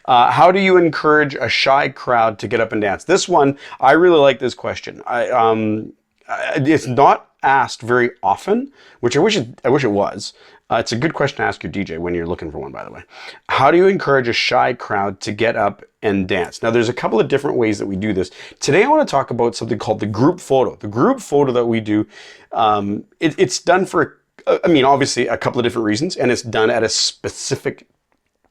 How do you encourage a shy crowd to get up and dance? This one, I really like this question. It's not asked very often, which I wish it was. It's a good question to ask your DJ when you're looking for one, by the way. How do you encourage a shy crowd to get up and dance? Now, there's a couple of different ways that we do this. Today, I want to talk about something called the group photo. The group photo that we do, it's done for, obviously a couple of different reasons, and it's done at a specific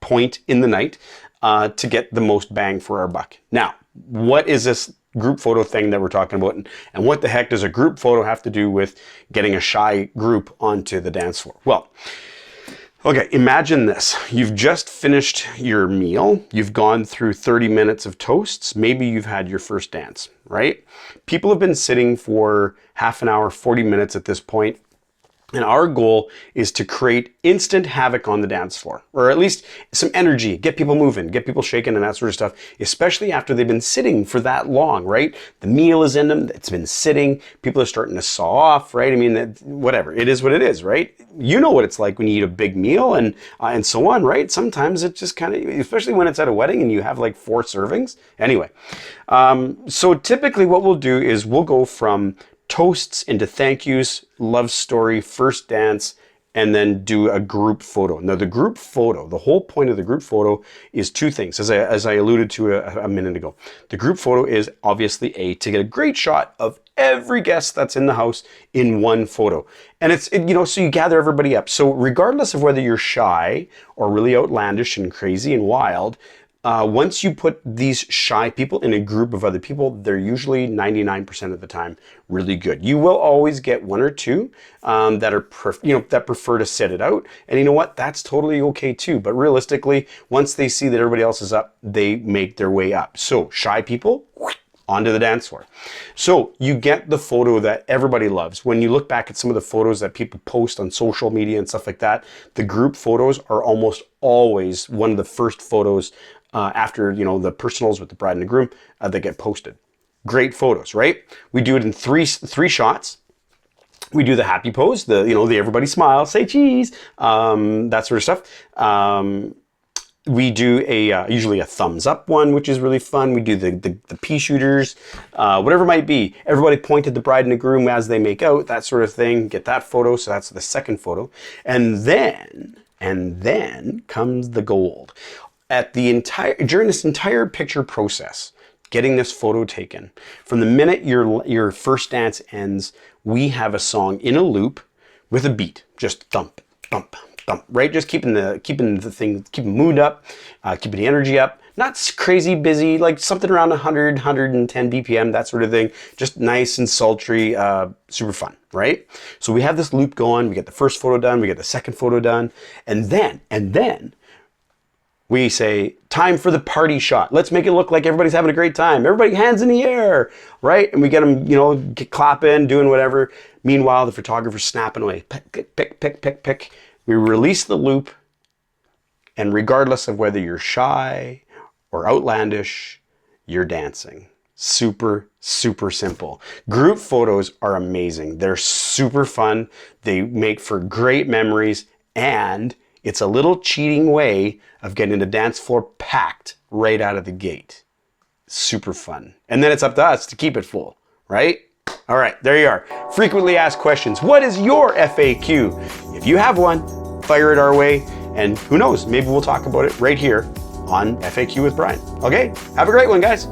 point in the night to get the most bang for our buck. Now, what is this group photo thing that we're talking about, and what the heck does a group photo have to do with getting a shy group onto the dance floor? Well, okay, imagine this. You've just finished your meal. You've gone through 30 minutes of toasts. Maybe you've had your first dance, right? People have been sitting for half an hour, 40 minutes at this point. And our goal is to create instant havoc on the dance floor, or at least some energy, get people moving, get people shaking and that sort of stuff, especially after they've been sitting for that long, right? The meal is in them, it's been sitting, people are starting to saw off, right? I mean, whatever, it is what it is, right? You know what it's like when you eat a big meal and so on, right? Sometimes it just kind of, especially when it's at a wedding and you have like 4 servings. Anyway, so typically what we'll do is we'll go from toasts into thank yous, love story, first dance, and then do a group photo. Now the group photo, the whole point of the group photo is 2 things, as I alluded to a minute ago. The group photo is obviously to get a great shot of every guest that's in the house in one photo. And so you gather everybody up. So regardless of whether you're shy or really outlandish and crazy and wild, once you put these shy people in a group of other people, they're usually 99% of the time really good. You will always get 1 or 2 that prefer to sit it out, and you know what? That's totally okay too. But realistically, once they see that everybody else is up, they make their way up. So shy people, onto the dance floor. So you get the photo that everybody loves. When you look back at some of the photos that people post on social media and stuff like that, the group photos are almost always one of the first photos after the personals with the bride and the groom that get posted. Great photos, right? We do it in three shots. We do the happy pose, the everybody smile, say cheese, that sort of stuff. We do usually a thumbs up one, which is really fun. We do the pea shooters, whatever it might be. Everybody point at the bride and the groom as they make out, that sort of thing. Get that photo, so that's the second photo. And then comes the gold. During this entire picture process, getting this photo taken, from the minute your first dance ends, we have a song in a loop with a beat, just thump, thump, thump, right? Just keeping mood up, keeping the energy up. Not crazy busy, like something around 100, 110 BPM, that sort of thing. Just nice and sultry, super fun, right? So we have this loop going. We get the first photo done. We get the second photo done, and then we say, time for the party shot. Let's make it look like everybody's having a great time. Everybody hands in the air, right? And we get them, clapping, doing whatever. Meanwhile, the photographer's snapping away. Pick, pick, pick, pick, pick. We release the loop, and regardless of whether you're shy or outlandish, you're dancing. Super, super simple. Group photos are amazing. They're super fun. They make for great memories, and it's a little cheating way of getting the dance floor packed right out of the gate. Super fun. And then it's up to us to keep it full, right? All right, there you are. Frequently asked questions. What is your FAQ? If you have one, fire it our way. And who knows, maybe we'll talk about it right here on FAQ with Bryan. Okay, have a great one, guys.